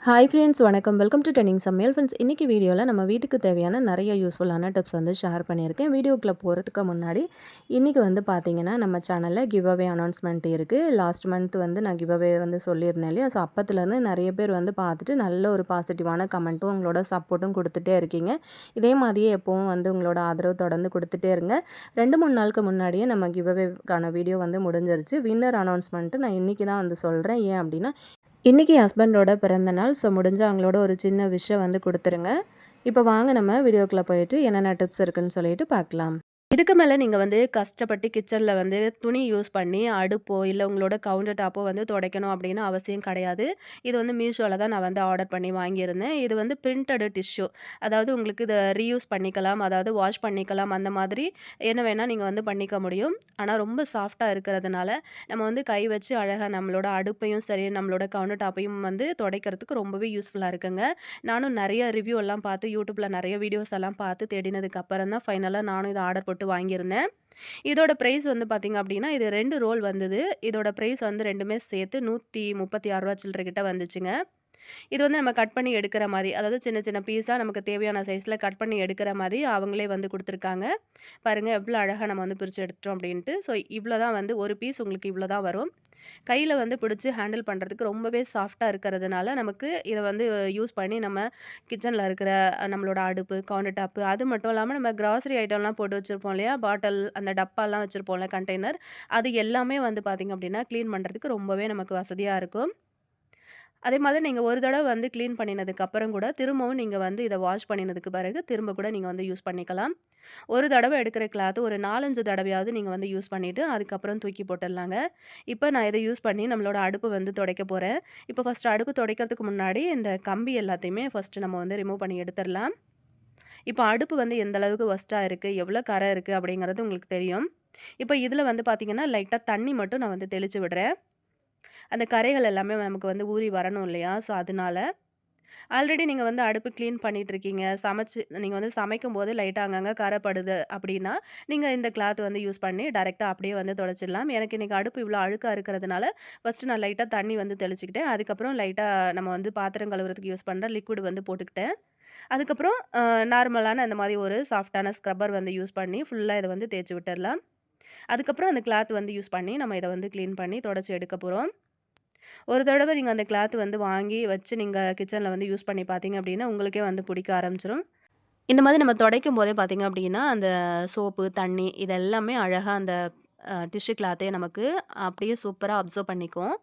Hi friends வணக்கம். Welcome to trending சமையல். Friends இன்றைக்கி வீடியோவில் நம்ம வீட்டுக்கு தேவையான நிறைய யூஸ்ஃபுல்லான டிப்ஸ் வந்து ஷேர் பண்ணியிருக்கேன். வீடியோக்குள்ளே போகிறதுக்கு முன்னாடி இன்றைக்கி வந்து பார்த்திங்கன்னா நம்ம சேனலில் கிவ் அவே அனௌன்ஸ்மெண்ட் இருக்குது. லாஸ்ட் மந்த் வந்து நான் கிவ் அவே வந்து சொல்லியிருந்தேன் இல்லையா? ஸோ அப்பத்துலேருந்து நிறைய பேர் வந்து பார்த்துட்டு நல்ல ஒரு பாசிட்டிவான கமெண்ட்டும் உங்களோட சப்போர்ட்டும் கொடுத்துட்டே இருக்கீங்க. இதே மாதிரியே எப்போவும் வந்து உங்களோட ஆதரவு தொடர்ந்து கொடுத்துட்டே இருங்க. 2-3 நாளுக்கு முன்னாடியே நம்ம கிவ் அவேக்கான வீடியோ வந்து முடிஞ்சிருச்சு. வின்னர் அனௌன்ஸ்மெண்ட்டு நான் இன்றைக்கி தான் வந்து சொல்கிறேன். ஏன் அப்படின்னா இன்றைக்கி ஹஸ்பண்டோட பிறந்த நாள். ஸோ முடிஞ்சால் அவங்களோட ஒரு சின்ன விஷயம் வந்து கொடுத்துருங்க. இப்போ வாங்க நம்ம வீடியோக்குள்ளே போயிட்டு என்னென்ன டிப்ஸ் இருக்குன்னு சொல்லிட்டு பார்க்கலாம். இதுக்கு மேலே நீங்கள் வந்து கஷ்டப்பட்டு கிச்சனில் வந்து துணி யூஸ் பண்ணி அடுப்போ இல்லை உங்களோட கவுண்டர் டாப்போ வந்து துடைக்கணும் அப்படின்னு அவசியம் கிடையாது. இது வந்து மீஷோவில் தான் நான் வந்து ஆர்டர் பண்ணி வாங்கியிருந்தேன். இது வந்து பிரிண்டடு டிஷ்யூ, அதாவது உங்களுக்கு இதை ரீயூஸ் பண்ணிக்கலாம், அதாவது வாஷ் பண்ணிக்கலாம், அந்த மாதிரி என்ன வேணால் நீங்கள் வந்து பண்ணிக்க முடியும். ஆனால் ரொம்ப சாஃப்டாக இருக்கிறதுனால நம்ம வந்து கை வச்சு அழகாக நம்மளோட அடுப்பையும் சரி நம்மளோட கவுண்டர் டாப்பையும் வந்து துடைக்கிறதுக்கு ரொம்பவே யூஸ்ஃபுல்லாக இருக்குங்க. நானும் நிறைய ரிவ்யூ எல்லாம் பார்த்து யூடியூப்பில் நிறைய வீடியோஸ் எல்லாம் பார்த்து தேடினதுக்கு அப்புறம் தான் ஃபைனலாக நானும் இதை ஆர்டர் போட்டு வாங்கியிருந்தேன். இதோட பிரைஸ் வந்து பார்த்தீங்க அப்படின்னா, இது 2 ரோல் வந்தது. இதோட பிரைஸ் வந்து 2மே சேர்த்து ரூ. 136 சில்லற கிட்ட வந்துச்சுங்க. இது வந்து நம்ம கட் பண்ணி எடுக்கிற மாரி, அதாவது சின்ன சின்ன பீஸா நமக்கு தேவையான சைஸில் கட் பண்ணி எடுக்கிற மாரி அவங்களே வந்து குடுத்துருக்காங்க. பாருங்க எவ்வளோ அழகா நம்ம வந்து பிரிச்சு எடுத்துட்டோம் அப்படின்ட்டு. ஸோ இவ்வளோ தான் வந்து ஒரு பீஸ் உங்களுக்கு இவ்வளோ தான் வரும். கையில வந்து பிடிச்சு ஹேண்டில் பண்ணுறதுக்கு ரொம்பவே சாஃப்ட்டா இருக்கிறதுனால, நமக்கு இத வந்து யூஸ் பண்ணி நம்ம கிச்சன்ல இருக்கிற நம்மளோட அடுப்பு, கவுண்டர் டாப்பு அது மட்டும் இல்லாம நம்ம கிராசரி ஐட்டம்லாம் போட்டு வச்சிருப்போம் இல்லையா? பாட்டில் அந்த டப்பாலாம் வச்சிருப்போம்ல கண்டெய்னர், அது எல்லாமே வந்து பார்த்தீங்க அப்படின்னா, கிளீன் பண்ணுறதுக்கு ரொம்பவே நமக்கு வசதியா இருக்கும். அதே மாதிரி நீங்க ஒரு தடவ வந்து கிளீன் பண்ணினதுக்கு அப்புறம் கூட, திரும்பவும் நீங்க வந்து இத வாஷ் பண்ணினதுக்கு பிறகு, திரும்ப கூட நீங்க வந்து யூஸ் பண்ணிக்கலாம். ஒரு தடவ எடுக்கிற கிளாத் ஒரு 4, 5 தடவையாவது நீங்க வந்து யூஸ் பண்ணிட்டு, அதுக்கப்புறம் தூக்கி போட்டுடலாங்க. இப்ப நான் இத யூஸ் பண்ணி நம்மளோட அடுப்பு வந்து துடைக்க போறேன். இப்ப ஃபர்ஸ்ட் அடுப்பு துடைக்கிறதுக்கு முன்னாடி, இந்த கம்பி எல்லாத்தையுமே ஃபர்ஸ்ட் நம்ம வந்து ரிமூவ் பண்ணி எடுத்துறலாம். இப்ப அடுப்பு வந்து எந்த அளவுக்கு வொர்ஸ்ட்டா இருக்கு, எவ்வளோ கரை இருக்கு அப்படிங்கிறது உங்களுக்கு தெரியும். இப்ப இதுல வந்து பார்த்தீங்கன்னா, லைட்டா தண்ணி மட்டும் நான் வந்து தெளிச்சு விடுறேன். அந்த கறைகள் எல்லாமே நமக்கு வந்து ஊறி வரணும் இல்லையா? ஸோ அதனால. ஆல்ரெடி நீங்க வந்து அடுப்பு கிளீன் பண்ணிட்டுருக்கீங்க. நீங்க வந்து சமைக்கும்போது லைட்டா அங்கங்க கறை படுது அப்படின்னா, நீங்க இந்த கிளாத் வந்து யூஸ் பண்ணி டைரக்ட்டா அப்படியே வந்து தொடச்சிடலாம். எனக்கு இன்னைக்கு அடுப்பு இவ்வளோ அழுக்கா இருக்கிறதுனால, ஃபர்ஸ்ட்டு நான் லைட்டா தண்ணி வந்து தெளிச்சுக்கிட்டேன். அதுக்கப்புறம் லைட்டா நம்ம வந்து பாத்திரம் கழுவுறதுக்கு யூஸ் பண்ற லிக்விட் வந்து போட்டுக்கிட்டேன். அதுக்கப்புறம் நார்மலான அந்த மாரி ஒரு சாஃப்ட்டான ஸ்க்ரப்பர் வந்து யூஸ் பண்ணி ஃபுல்லா இத வந்து தேய்ச்சு விட்டுறலாம். அதுக்கப்புறம் அந்த கிளாத் வந்து யூஸ் பண்ணி நம்ம இத வந்து கிளீன் பண்ணி தொடச்சு எடுக்க போறோம். ஒரு தடவ நீங்க அந்த கிளாத் வந்து வாங்கி வச்சு நீங்க கிச்சன்ல வந்து யூஸ் பண்ணி பார்த்தீங்க அப்டின்னா, உங்களுக்கே வந்து பிடிக்க ஆரம்பிச்சுரும். இந்த மாதிரி நம்ம துடைக்கும்போதே பார்த்தீங்க அப்டின்னா, அந்த சோப்பு, தண்ணி இது எல்லாமே அழகா அந்த டிஷ்யூ கிளாத்தே நமக்கு அப்படியே சூப்பரா அப்சர்வ் பண்ணிக்கும்.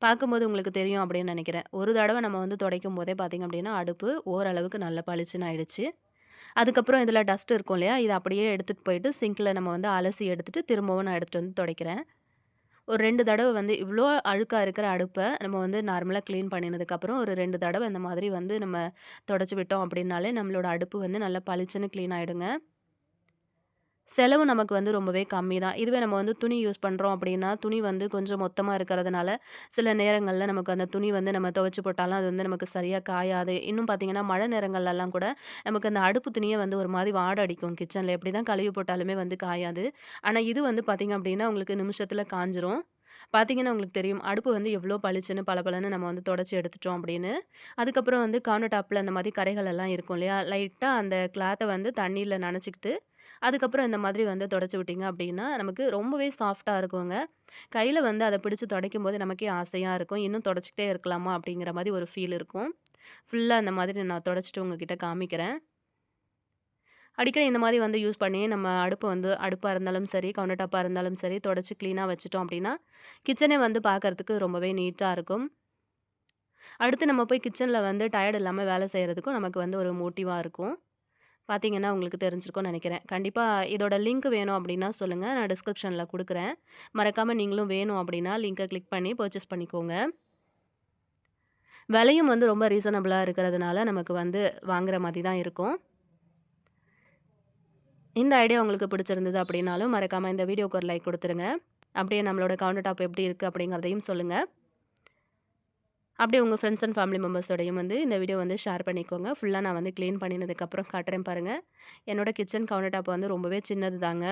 பார்க்கும்போது உங்களுக்கு தெரியும் அப்படின்னு நெனைக்கிறேன். ஒரு தடவ நம்ம வந்து துடைக்கும்போதே பார்த்தீங்க அப்டின்னா, அடுப்பு ஓரளவுக்கு நல்லா பளிச்சுன்னு ஆயிடுச்சு. அதுக்கப்புறம் இதில டஸ்ட் இருக்கும் இல்லையா? இத அப்படியே எடுத்துட்டு போயிட்டு சிங்க்ல நம்ம வந்து அலசி எடுத்துட்டு திரும்பவும் நான் எடுத்துட்டு வந்து துடைக்கிறேன். ஒரு 2 தடவ வந்து இவ்ளோ அழுக்கா இருக்கிற அடுப்ப நம்ம வந்து நார்மலா கிளீன் பண்ணினதுக்கப்புறம், ஒரு 2 தடவ இந்த மாதிரி வந்து நம்ம தொடச்சு விட்டோம் அப்டின்னாலே, நம்மளோட அடுப்பு வந்து நல்லா பளிச்சுன்னு கிளீன் ஆயிடுங்க. செலவு நமக்கு வந்து ரொம்பவே கம்மி தான். இதுவே நம்ம வந்து துணி யூஸ் பண்றோம் அப்டின்னா, துணி வந்து கொஞ்சம் மொத்தமா இருக்கிறதுனால, சில நேரங்கள்ல நமக்கு அந்த துணி வந்து நம்ம துவைச்சு போட்டாலும் அது வந்து நமக்கு சரியா காயாது. இன்னும் பார்த்தீங்கன்னா, மழை நேரங்கள்லலாம் கூட நமக்கு அந்த அடுப்பு துணியே வந்து ஒரு மாரி வாட அடிக்கும் கிச்சன்ல. எப்டிதான் கழுவி போட்டாலுமே வந்து காயாது. ஆனா இது வந்து பார்த்தீங்க அப்டின்னா, உங்களுக்கு நிமிஷத்துல காஞ்சிரும். பார்த்தீங்கன்னா, உங்களுக்கு தெரியும். அடுப்பு வந்து எவ்ளோ பளிச்சுன்னு பளபளன்னு நம்ம வந்து தொடச்சு எடுத்துட்டோம் அப்படின்னு. அதுக்கப்புறம் வந்து கவுண்டர் டாப்ல அந்த மாரி கறைகள் எல்லாம் இருக்கும் இல்லையா? லைட்டா அந்த கிளாத்த வந்து தண்ணீல நனச்சுக்கிட்டு, அதுக்கப்புறம் இந்த மாதிரி வந்து தொடச்சு விட்டீங்க அப்படின்னா, நமக்கு ரொம்பவே சாஃப்ட்டா இருக்குங்க. கையில வந்து அத பிடிச்சு துடைக்கும்போது நமக்கே ஆசையா இருக்கும். இன்னும் தொடச்சுக்கிட்டே இருக்கலாமா? அப்படிங்கிற மாரி ஒரு ஃபீல் இருக்கும். ஃபுல்லா அந்த மாதிரி நான் தொடச்சுட்டு உங்ககிட்ட காமிக்கிறேன். அடிக்கடி இந்த மாரி வந்து யூஸ் பண்ணி நம்ம அடுப்பா இருந்தாலும் சரி, கவுண்டர் டாப்பா இருந்தாலும் சரி, தொடச்சு கிளீனா வச்சுட்டோம் அப்படின்னா, கிச்சனே வந்து பார்க்கறதுக்கு ரொம்பவே நீட்டா இருக்கும். அடுத்து நம்ம போய் கிச்சன்ல வந்து டயர்ட் இல்லாம வேலை செய்றதுக்கும் நமக்கு வந்து ஒரு மோட்டிவா இருக்கும். பார்த்தீங்கன்னா, உங்களுக்கு தெரிஞ்சிருக்கும்னு நெனைக்கிறேன். கண்டிப்பா இதோட லிங்க் வேணும் அப்டின்னா சொல்லுங்க. நான் டிஸ்கிரிப்ஷன்ல குடுக்குறேன். மறக்காம நீங்களும் வேணும் அப்டின்னா லிங்க கிளிக் பண்ணி பர்ச்சேஸ் பண்ணிக்கோங்க. விலையும் வந்து ரொம்ப ரீசனபிளா இருக்கிறதுனால நமக்கு வந்து வாங்குற மாரி தான் இருக்கும். இந்த ஐடியா உங்களுக்கு பிடிச்சிருந்தது அப்டின்னாலும் மறக்காம இந்த வீடியோக்கு ஒரு லைக் குடுத்துருங்க. அப்படியே நம்மளோட கவுண்டர் டாப் எப்டி இருக்கு அப்படிங்கிறதையும் சொல்லுங்க. அப்படியே உங்க ஃப்ரெண்ட்ஸ் அண்ட் ஃபேமிலி மெம்பர்ஸோடையும் வந்து இந்த வீடியோ வந்து ஷேர் பண்ணிக்கோங்க. ஃபுல்லா நான் வந்து கிளீன் பண்ணினதுக்கப்புறம் காட்டுறேன் பாருங்க. என்னோட கிச்சன் கவுண்டர் டாப் வந்து ரொம்பவே சின்னது தாங்க.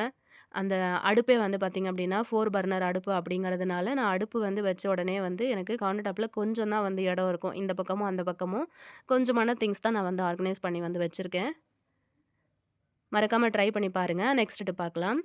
அந்த அடுப்பே வந்து பார்த்தீங்க அப்படின்னா, 4 பர்னர் அடுப்பு அப்படிங்கிறதுனால, நான் அடுப்பு வந்து வச்ச உடனே வந்து எனக்கு கவுண்டர் டாப்ல கொஞ்சம் தான் வந்து இடம் இருக்கும். இந்த பக்கமும், அந்த பக்கமும் கொஞ்சமான திங்ஸ் தான் நான் வந்து ஆர்கனைஸ் பண்ணி வந்து வச்சிருக்கேன். மறக்காம ட்ரை பண்ணி பாருங்க. நெக்ஸ்ட் டிப் பார்க்கலாம்.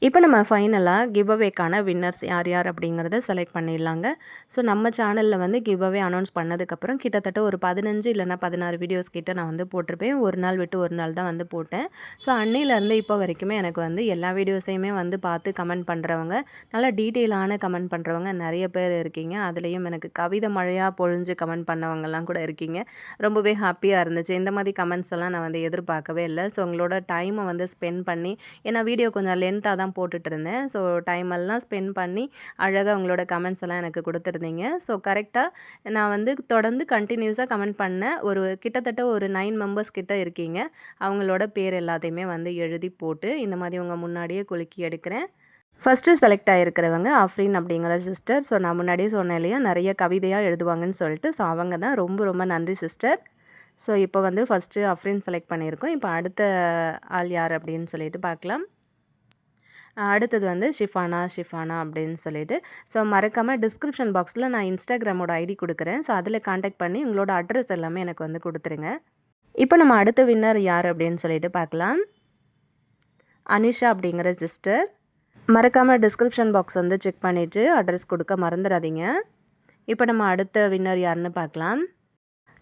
இப்போ நம்ம ஃபைனலாக கிவ் அவேக்கான வின்னர்ஸ் யார் யார் அப்படிங்கிறத செலக்ட் பண்ணிடலாங்க. ஸோ நம்ம சேனலில் வந்து கிவ் அவே அனௌன்ஸ் பண்ணதுக்கப்புறம் கிட்டத்தட்ட ஒரு 15 இல்லைனா 16 வீடியோஸ் கிட்ட நான் வந்து போட்டிருப்பேன். ஒரு நாள் விட்டு ஒரு நாள் தான் வந்து போட்டேன். ஸோ அன்னையிலேருந்து இப்போ வரைக்குமே எனக்கு வந்து எல்லா வீடியோஸையுமே வந்து பார்த்து கமெண்ட் பண்ணுறவங்க, நல்லா டீட்டெயிலான கமெண்ட் பண்ணுறவங்க நிறைய பேர் இருக்கீங்க. அதுலேயும் எனக்கு கவிதை மழையாக பொழிஞ்சு கமெண்ட் பண்ணவங்கலாம் கூட இருக்கீங்க. ரொம்பவே ஹாப்பியாக இருந்துச்சு. இந்த மாதிரி கமெண்ட்ஸ் எல்லாம் நான் வந்து எதிர்பார்க்கவே இல்லை. ஸோ உங்களோட டைமை வந்து ஸ்பெண்ட் பண்ணி, ஏன்னா வீடியோ கொஞ்சம் லென்த்தாக தான் போட்டுட்ருந்தேன். ஸோ டைம் எல்லாம் ஸ்பெண்ட் பண்ணி அழகாக உங்களோட கமெண்ட்ஸ் எல்லாம் எனக்கு கொடுத்துருந்தீங்க. ஸோ கரெக்டாக நான் வந்து தொடர்ந்து கண்டினியூஸாக கமெண்ட் பண்ணேன். கிட்டத்தட்ட ஒரு 9 மெம்பர்ஸ் கிட்ட இருக்கீங்க. அவங்களோட பேர் எல்லாத்தையுமே வந்து எழுதி போட்டு இந்த மாதிரி உங்கள் முன்னாடியே குலுக்கி எடுக்கிறேன். ஃபஸ்ட்டு செலக்ட் ஆகிருக்கிறவங்க அஃப்ரீன் அப்படிங்கிற சிஸ்டர். ஸோ நான் முன்னாடியே சொன்னேன் இல்லையா, நிறைய கவிதையாக எழுதுவாங்கன்னு சொல்லிட்டு. ஸோ அவங்க தான். ரொம்ப ரொம்ப நன்றி சிஸ்டர். ஸோ இப்போ வந்து ஃபஸ்ட்டு அஃப்ரீன் செலக்ட் பண்ணியிருக்கோம். இப்போ அடுத்த ஆள் யார் அப்படின்னு சொல்லிட்டு பார்க்கலாம். அடுத்தது வந்து ஷிஃபானா அப்படின்னு சொல்லிட்டு. ஸோ மறக்காமல் டிஸ்கிரிப்ஷன் பாக்ஸில் நான் இன்ஸ்டாகிராமோட ஐடி கொடுக்குறேன். ஸோ அதில் காண்டாக்ட் பண்ணி உங்களோட அட்ரஸ் எல்லாமே எனக்கு வந்து கொடுத்துருங்க. இப்போ நம்ம அடுத்த வின்னர் யார் அப்படின்னு சொல்லிட்டு பார்க்கலாம். அனிஷா அப்படிங்கிற சிஸ்டர். மறக்காமல் டிஸ்கிரிப்ஷன் பாக்ஸ் வந்து செக் பண்ணிவிட்டு அட்ரஸ் கொடுக்க மறந்துடாதீங்க. இப்போ நம்ம அடுத்த வின்னர் யாருன்னு பார்க்கலாம்.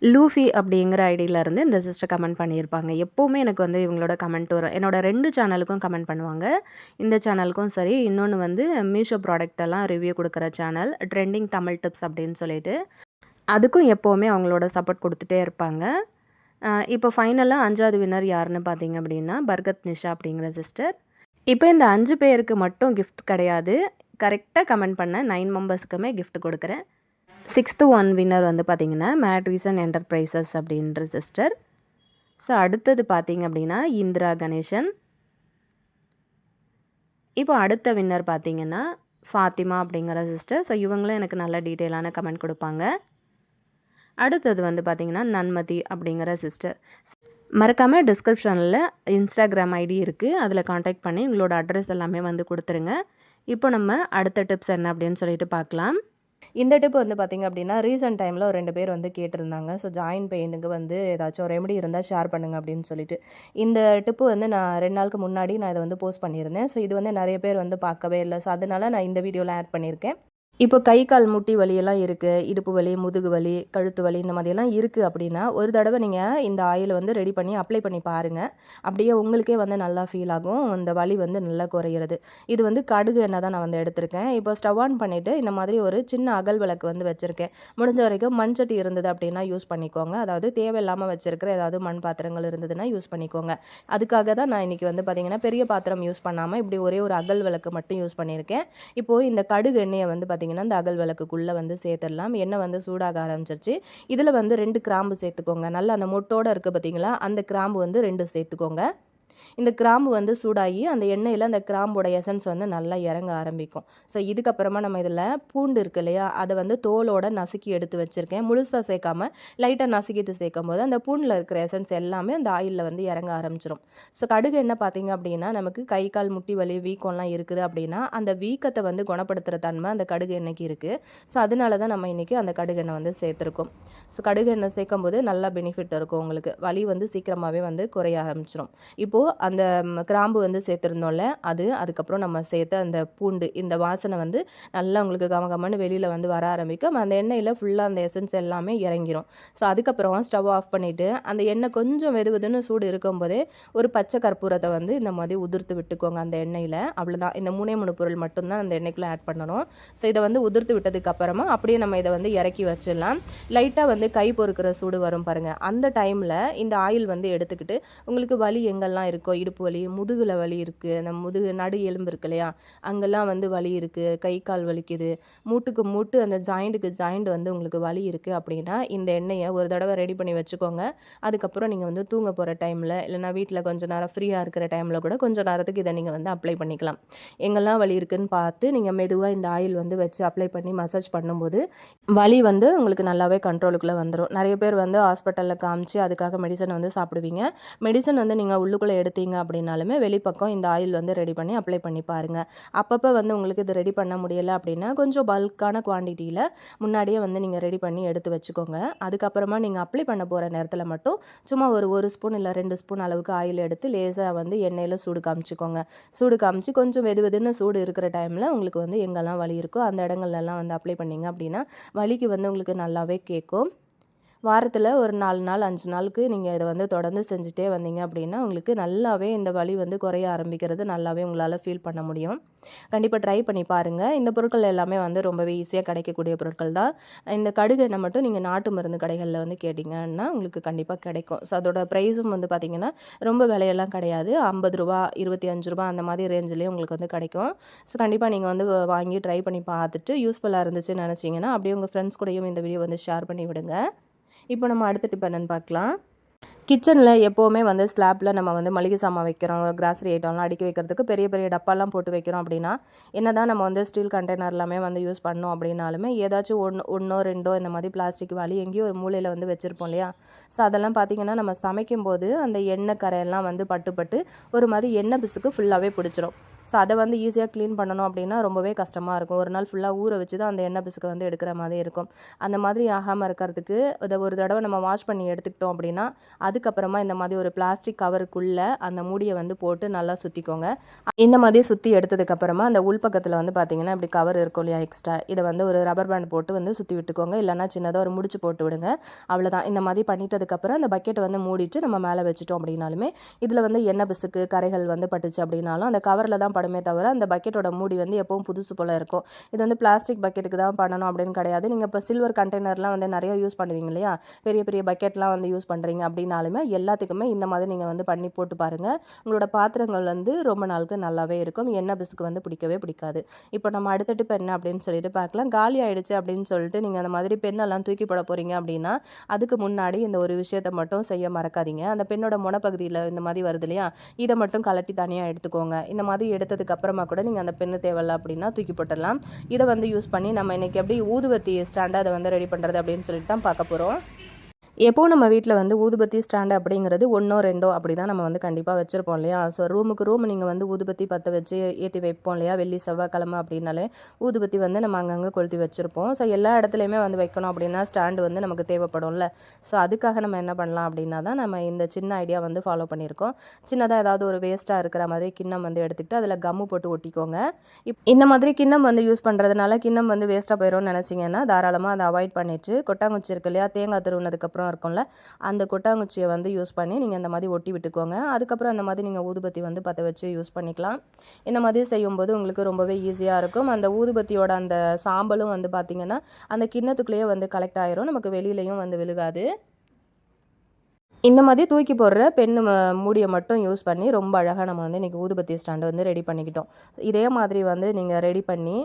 லூஃபி அப்படிங்கிற ஐடியிலேருந்து இந்த சிஸ்டர் கமெண்ட் பண்ணியிருப்பாங்க. எப்போவுமே எனக்கு வந்து இவங்களோட கமெண்ட் வரும். என்னோடய 2 சேனலுக்கும் கமெண்ட் பண்ணுவாங்க. இந்த சேனலுக்கும் சரி, இன்னொன்று வந்து மீஷோ ப்ராடக்டெல்லாம் ரிவ்யூ கொடுக்குற சேனல் ட்ரெண்டிங் தமிழ் டிப்ஸ் அப்படின்னு சொல்லிட்டு. அதுக்கும் எப்போவுமே அவங்களோட சப்போர்ட் கொடுத்துட்டே இருப்பாங்க. இப்போ ஃபைனலாக 5வது வின்னர் யாருன்னு பார்த்தீங்க அப்படின்னா, பர்கத் நிஷா அப்படிங்கிற சிஸ்டர். இப்போ இந்த 5 பேருக்கு மட்டும் கிஃப்ட் கிடையாது. கரெக்டாக கமெண்ட் பண்ண 9 மெம்பர்ஸுக்குமே கிஃப்ட் கொடுக்குறேன். 6th ஒன் வின்னர் வந்து பார்த்திங்கன்னா மேட்ரீசன் என்டர்பிரைசஸ் அப்படின்ற சிஸ்டர். ஸோ அடுத்தது பார்த்திங்க அப்படின்னா இந்திரா கணேசன். இப்போ அடுத்த வின்னர் பார்த்திங்கன்னா ஃபாத்திமா அப்படிங்கிற சிஸ்டர். ஸோ இவங்களும் எனக்கு நல்ல டீட்டெயிலான கமெண்ட் கொடுப்பாங்க. அடுத்தது வந்து பார்த்திங்கன்னா நன்மதி அப்படிங்கிற சிஸ்டர். மறக்காமல் டிஸ்கிரிப்ஷனில் இன்ஸ்டாகிராம் ஐடி இருக்குது. அதில் காண்டாக்ட் பண்ணி உங்களோட அட்ரஸ் எல்லாமே வந்து கொடுத்துருங்க. இப்போ நம்ம அடுத்த டிப்ஸ் என்ன அப்படின்னு சொல்லிட்டு பார்க்கலாம். இந்த டிப் வந்து பார்த்திங்க அப்படின்னா, ரீசெண்ட் டைமில் ஒரு 2 பேர் வந்து கேட்டிருந்தாங்க. ஸோ ஜாயின்ட் பெயினுக்கு வந்து ஏதாச்சும் ரெமெடி இருந்தால் ஷேர் பண்ணுங்க அப்படின்னு சொல்லிட்டு. இந்த டிப்பு வந்து நான் 2 நாளுக்கு முன்னாடி நான் இதை வந்து போஸ்ட் பண்ணியிருந்தேன். ஸோ இது வந்து நிறைய பேர் வந்து பார்க்கவே இல்லை. ஸோ அதனால நான் இந்த வீடியோவில் ஆட் பண்ணியிருக்கேன். இப்போ கை கால் முட்டி வலியெல்லாம் இருக்குது, இடுப்பு வலி, முதுகு வலி, கழுத்து வலி இந்த மாதிரியெல்லாம் இருக்குது அப்படின்னா, ஒரு தடவை நீங்கள் இந்த ஆயில் வந்து ரெடி பண்ணி அப்ளை பண்ணி பாருங்கள். அப்படியே உங்களுக்கே வந்து நல்லா ஃபீல் ஆகும். இந்த வலி வந்து நல்லா குறையிறது. இது வந்து கடுகு எண்ணெய் தான் நான் வந்து எடுத்திருக்கேன். இப்போ ஸ்டவ் ஆன் பண்ணிவிட்டு இந்த மாதிரி ஒரு சின்ன அகல் விளக்கு வந்து வச்சுருக்கேன். முடிஞ்ச வரைக்கும் மண் சட்டி இருந்தது அப்படின்னா யூஸ் பண்ணிக்கோங்க. அதாவது தேவையில்லாமல் வச்சுருக்கிற ஏதாவது மண் பாத்திரங்கள் இருந்ததுன்னா யூஸ் பண்ணிக்கோங்க. அதுக்காக தான் நான் இன்றைக்கி வந்து பார்த்திங்கன்னா பெரிய பாத்திரம் யூஸ் பண்ணாமல் இப்படி ஒரே ஒரு அகல் விளக்கு மட்டும் யூஸ் பண்ணியிருக்கேன். இப்போது இந்த கடுகு எண்ணெயை வந்து பார்த்திங்கன்னா இந்த அகல் விளக்குக்குள்ளே வந்து சேர்த்துடலாம். எண்ணெய் வந்து சூடாக ஆரம்பிச்சிருச்சு. இதில் வந்து 2 கிராம்பு சேர்த்துக்கோங்க. நல்லா அந்த மொட்டோடு இருக்குது பார்த்தீங்களா, அந்த கிராம்பு வந்து 2 சேர்த்துக்கோங்க. இந்த கிராம்பு வந்து சூடாகி அந்த எண்ணெயில் அந்த கிராம்போட எசன்ஸ் வந்து நல்லா இறங்க ஆரம்பிக்கும். ஸோ இதுக்கப்புறமா நம்ம இதில் பூண்டு இருக்கு இல்லையா, அதை வந்து தோலோட நசுக்கி எடுத்து வச்சுருக்கேன். முழுசாக சேர்க்காம லைட்டாக நசுக்கிட்டு சேர்க்கும் போது அந்த பூண்டில் இருக்கிற எசன்ஸ் எல்லாமே அந்த ஆயிலில் வந்து இறங்க ஆரம்பிச்சிடும். ஸோ கடுகு எண்ணெய் பார்த்திங்க அப்படின்னா, நமக்கு கை கால் முட்டி வலி வீக்கம்லாம் இருக்குது அப்படின்னா அந்த வீக்கத்தை வந்து குணப்படுத்துகிற தன்மை அந்த கடுகு எண்ணெய்க்கு இருக்குது. ஸோ அதனால தான் நம்ம இன்றைக்கி அந்த கடுகு எண்ணெய் வந்து சேர்த்துருக்கோம். ஸோ கடுகு எண்ணெய் சேர்க்கும் போது நல்லா பெனிஃபிட் இருக்கும் உங்களுக்கு. வலி வந்து சீக்கிரமாகவே வந்து குறைய ஆரம்பிச்சிடும். இப்போது அந்த கிராம்பு வந்து சேர்த்துருந்தோம்ல, அதுக்கப்புறம் நம்ம சேர்த்த அந்த பூண்டு, இந்த வாசனை வந்து நல்லா உங்களுக்கு கமகமன்னு வெளியில் வந்து வர ஆரம்பிக்கும். அந்த எண்ணெயில் ஃபுல்லாக அந்த எசன்ஸ் எல்லாமே இறங்கிரும். ஸோ அதுக்கப்புறம் ஸ்டவ் ஆஃப் பண்ணிவிட்டு அந்த எண்ணெய் கொஞ்சம் வெதுன்னு சூடு இருக்கும்போதே ஒரு பச்சை கற்பூரத்தை வந்து இந்த மாதிரி உதிர்த்து விட்டுக்கோங்க அந்த எண்ணெயில். அவ்வளோதான். இந்த 3 பொருள் மட்டும்தான் அந்த எண்ணெய்க்குள்ளே ஆட் பண்ணணும். ஸோ இதை வந்து உதிர்த்து விட்டதுக்கப்புறமா அப்படியே நம்ம இதை வந்து இறக்கி வச்சிடலாம். லைட்டாக வந்து கை பொறுக்கிற சூடு வரும் பாருங்கள். அந்த டைமில் இந்த ஆயில் வந்து எடுத்துக்கிட்டு உங்களுக்கு வலி எங்கெல்லாம் இருக்கோ, இடுப்பு வலி, முதுகில் வலி இருக்குது, அந்த முதுகு நடு எலும்பு இருக்கு இல்லையா, அங்கெல்லாம் வந்து வலி இருக்குது, கை கால் வலிக்குது, மூட்டுக்கு மூட்டு அந்த ஜாயிண்ட்டுக்கு ஜாயிண்ட் வந்து உங்களுக்கு வலி இருக்குது அப்படின்னா இந்த எண்ணெயை ஒரு தடவை ரெடி பண்ணி வச்சுக்கோங்க. அதுக்கப்புறம் நீங்கள் வந்து தூங்க போகிற டைமில் இல்லைனா வீட்டில் கொஞ்சம் நேரம் ஃப்ரீயாக இருக்கிற டைமில் கூட கொஞ்சம் நேரத்துக்கு இதை நீங்கள் வந்து அப்ளை பண்ணிக்கலாம். எங்கெல்லாம் வலி இருக்குதுன்னு பார்த்து நீங்கள் மெதுவாக இந்த ஆயில் வந்து வச்சு அப்ளை பண்ணி மசாஜ் பண்ணும்போது வலி வந்து உங்களுக்கு நல்லாவே கண்ட்ரோலுக்குள்ளே வந்துடும். நிறைய பேர் வந்து ஹாஸ்பிட்டலில் காமிச்சு அதுக்காக மெடிசன் வந்து சாப்பிடுவீங்க. மெடிசன் வந்து நீங்கள் உள்ளுக்குள்ளே எடுத்தீங்க அப்படின்னாலுமே வெளிப்பக்கம் இந்த ஆயில் வந்து ரெடி பண்ணி அப்ளை பண்ணி பாருங்கள். அப்பப்போ வந்து உங்களுக்கு இது ரெடி பண்ண முடியலை அப்படின்னா கொஞ்சம் பல்கான குவான்டிட்டியில் முன்னாடியே வந்து நீங்கள் ரெடி பண்ணி எடுத்து வச்சுக்கோங்க. அதுக்கப்புறமா நீங்கள் அப்ளை பண்ண போகிற நேரத்தில் மட்டும் சும்மா ஒரு ஸ்பூன் இல்லை 2 ஸ்பூன் அளவுக்கு ஆயில் எடுத்து லேசாக வந்து எண்ணெயில் சூடு காமிச்சிக்கோங்க. சூடு காமிச்சு கொஞ்சம் வெதுன்னு சூடு இருக்கிற டைமில் உங்களுக்கு வந்து எங்கெல்லாம் வலி இருக்கோ அந்த இடங்கள்லாம் வந்து அப்ளை பண்ணிங்க அப்படின்னா வலிக்கு வந்து உங்களுக்கு நல்லாவே கேட்கும். வாரத்தில் ஒரு 4 நாள் 5 நாளுக்கு நீங்கள் இதை வந்து தொடர்ந்து செஞ்சுட்டே வந்தீங்க அப்படின்னா உங்களுக்கு நல்லாவே இந்த வலி வந்து குறைய ஆரம்பிக்கிறது நல்லாவே உங்களால் ஃபீல் பண்ண முடியும். கண்டிப்பாக ட்ரை பண்ணி பாருங்கள். இந்த பொருட்கள் எல்லாமே வந்து ரொம்பவே ஈஸியாக கிடைக்கக்கூடிய பொருட்கள் தான். இந்த கடுகு எண்ணெய் மட்டும் நீங்கள் நாட்டு மருந்து கடைகளில் வந்து கேட்டிங்கன்னா உங்களுக்கு கண்டிப்பாக கிடைக்கும். ஸோ அதோட ப்ரைஸும் வந்து பார்த்திங்கன்னா ரொம்ப விலையெல்லாம் கிடையாது. ரூ. 50 ரூ. 25 அந்த மாதிரி ரேஞ்சிலேயே உங்களுக்கு வந்து கிடைக்கும். ஸோ கண்டிப்பாக நீங்கள் வந்து வாங்கி ட்ரை பண்ணி பார்த்துட்டு யூஸ்ஃபுல்லாக இருந்துச்சுன்னு நினச்சிங்கன்னா அப்படியே உங்கள் ஃப்ரெண்ட்ஸ் கூடயும் இந்த வீடியோ வந்து ஷேர் பண்ணி விடுங்க. இப்போ நம்ம அடுத்த டிப் என்னென்னு பார்க்கலாம். கிச்சனில் எப்போவுமே வந்து ஸ்லாப்பில் நம்ம வந்து மளிகை சாமான் வைக்கிறோம், கிராசரி ஐட்டம்லாம் அடுக்கி வைக்கிறதுக்கு பெரிய பெரிய டப்பாலாம் போட்டு வைக்கிறோம் அப்படின்னா என்ன தான் நம்ம வந்து ஸ்டீல் கண்டெய்னர் எல்லாமே வந்து யூஸ் பண்ணோம் அப்படின்னாலுமே ஏதாச்சும் ஒன்றோ 2 இந்த மாதிரி பிளாஸ்டிக் வாளி எங்கேயோ ஒரு மூலையில் வந்து வச்சுருப்போம் இல்லையா. ஸோ அதெல்லாம் பார்த்திங்கன்னா நம்ம சமைக்கும்போது அந்த எண்ணெய் கரையெல்லாம் வந்து பட்டு ஒரு மாதிரி எண்ணெய் பிசுக்கு ஃபுல்லாகவே பிடிச்சிரும். ஸோ அதை வந்து ஈஸியாக க்ளீன் பண்ணணும் அப்படின்னா ரொம்பவே கஷ்டமாக இருக்கும். ஒரு நாள் ஃபுல்லாக ஊற வச்சு தான் அந்த எண்ணெய் பிசுக்கு வந்து எடுக்கிற மாதிரி இருக்கும். அந்த மாதிரி ஆகாமல் இருக்கிறதுக்கு இதை ஒரு தடவை நம்ம வாஷ் பண்ணி எடுத்துக்கிட்டோம் அப்படின்னா அதுக்கப்புறமா இந்த மாதிரி ஒரு பிளாஸ்டிக் கவருக்குள்ளே அந்த மூடியை வந்து போட்டு நல்லா சுற்றிக்கோங்க. இந்த மாதிரி சுற்றி எடுத்ததுக்கப்புறமா அந்த உள்பக்கத்தில் வந்து பார்த்திங்கன்னா இப்படி கவர் இருக்கும் இல்லையா எக்ஸ்ட்ரா, இதை வந்து ஒரு ரப்பர் பேண்ட் போட்டு வந்து சுற்றி விட்டுக்கோங்க. இல்லைனா சின்னதாக ஒரு முடிச்சு போட்டு விடுங்க. அவ்வளோதான். இந்த மாதிரி பண்ணிட்டதுக்கப்புறம் அந்த பக்கெட்டை வந்து மூடிட்டு நம்ம மேலே வச்சுட்டோம் அப்படின்னாலுமே இதில் வந்து எண்ணெய் பிசுக்கு கரைகள் வந்து பட்டுச்சு அப்படின்னாலும் அந்த கவரில் தான் படுமே தவிர அந்த பக்கெட்டோட மூடி வந்து எப்பவும் புதுசு போல் இருக்கும். இது வந்து பிளாஸ்டிக் பக்கெட்டுக்கு தான் பண்ணணும் அப்படின்னு கிடையாது. நீங்கள் இப்போ சில்வர் கண்டெய்னர்லாம் வந்து நிறைய யூஸ் பண்ணுவீங்க இல்லையா, பெரிய பெரிய பக்கெட்லாம் வந்து யூஸ் பண்ணுறீங்க அப்படின்னாலுமே எல்லாத்துக்குமே இந்த மாதிரி நீங்கள் வந்து பண்ணி போட்டு பாருங்கள். உங்களோட பாத்திரங்கள் வந்து ரொம்ப நாளுக்கு நல்லாவே இருக்கும். எண்ணெய் பிசுக்கு வந்து பிடிக்கவே பிடிக்காது. இப்போ நம்ம அடுத்த டிப் என்ன அப்படின்னு சொல்லிட்டு பார்க்கலாம். காலி ஆகிடுச்சு அப்படின்னு சொல்லிட்டு நீங்கள் அந்த மாதிரி பெண்ணெல்லாம் தூக்கி போட போகிறீங்க அப்படின்னா அதுக்கு முன்னாடி இந்த ஒரு விஷயத்தை மட்டும் செய்ய மறக்காதீங்க. அந்த பெண்ணோட முனப்பகுதியில் இந்த மாதிரி வருது இல்லையா, இதை மட்டும் கலட்டி தனியாக எடுத்துக்கோங்க. இந்த மாதிரி எடுத்ததுக்கு அப்புறமா கூட நீங்கள் அந்த பெண்ணு தேவையில்லை அப்படின்னா தூக்கி போட்டுடலாம். இதை வந்து யூஸ் பண்ணி நம்ம இன்றைக்கி எப்படி ஊதுபத்தி ஸ்டாண்டை அதை வந்து ரெடி பண்ணுறது அப்படின்னு சொல்லிட்டு தான் பார்க்க போகிறோம். எப்போது நம்ம வீட்டில் வந்து ஊதுபத்தி ஸ்டாண்டு அப்படிங்கிறது 1 2 அப்படி தான் நம்ம வந்து கண்டிப்பாக வச்சுருப்போம் இல்லையா. ஸோ ரூமுக்கு ரூம் நீங்கள் வந்து ஊதுபத்தி பற்ற வச்சு ஏற்றி வைப்போம் இல்லையா. வெள்ளி செவ்வாய்க்கிழமை அப்படின்னாலே ஊதுபத்தி வந்து நம்ம அங்கங்கே கொளுத்தி வச்சுருப்போம். ஸோ எல்லா இடத்துலையுமே வந்து வைக்கணும் அப்படின்னா ஸ்டாண்டு வந்து நமக்கு தேவைப்படும்ல. ஸோ அதுக்காக நம்ம என்ன பண்ணலாம் அப்படின்னா தான் நம்ம இந்த சின்ன ஐடியா வந்து ஃபாலோ பண்ணியிருக்கோம். சின்னதாக ஏதாவது ஒரு வேஸ்ட்டாக இருக்கிற மாதிரி கிண்ணம் வந்து எடுத்துக்கிட்டு அதில் கம்மு போட்டு ஒட்டிக்கோங்க. இந்த மாதிரி கிண்ணம் வந்து யூஸ் பண்ணுறதுனால கிண்ணம் வந்து வேஸ்ட்டாக போயிடும்னு நினச்சிங்கன்னா தாராளமாக அதை அவாய்ட் பண்ணிவிட்டு கொட்டாங்குச்சி இருக்கு இல்லையா, தேங்காய் துருவினதுக்கப்புறம் இருக்கும்ல, அந்த கொட்டாங்குச்சியை வந்து யூஸ் பண்ணி நீங்கள் இந்த மாதிரி ஒட்டி விட்டுக்கோங்க. அதுக்கப்புறம் அந்த மாதிரி நீங்கள் ஊதுபத்தி வந்து பற்ற வச்சு யூஸ் பண்ணிக்கலாம். இந்த மாதிரி செய்யும்போது உங்களுக்கு ரொம்பவே ஈஸியாக இருக்கும். அந்த ஊதுபத்தியோட அந்த சாம்பலும் வந்து பார்த்திங்கன்னா அந்த கிண்ணத்துக்குள்ளேயே வந்து கலெக்ட் ஆயிரும், நமக்கு வெளியிலையும் வந்து விழுகாது. இந்த மாதிரி தூக்கி போடுற பெண்ணு மூடியை மட்டும் யூஸ் பண்ணி ரொம்ப அழகாக நம்ம வந்து இன்றைக்கி ஊதுபத்தி ஸ்டாண்டு வந்து ரெடி பண்ணிக்கிட்டோம். இதே மாதிரி வந்து நீங்கள் ரெடி பண்ணி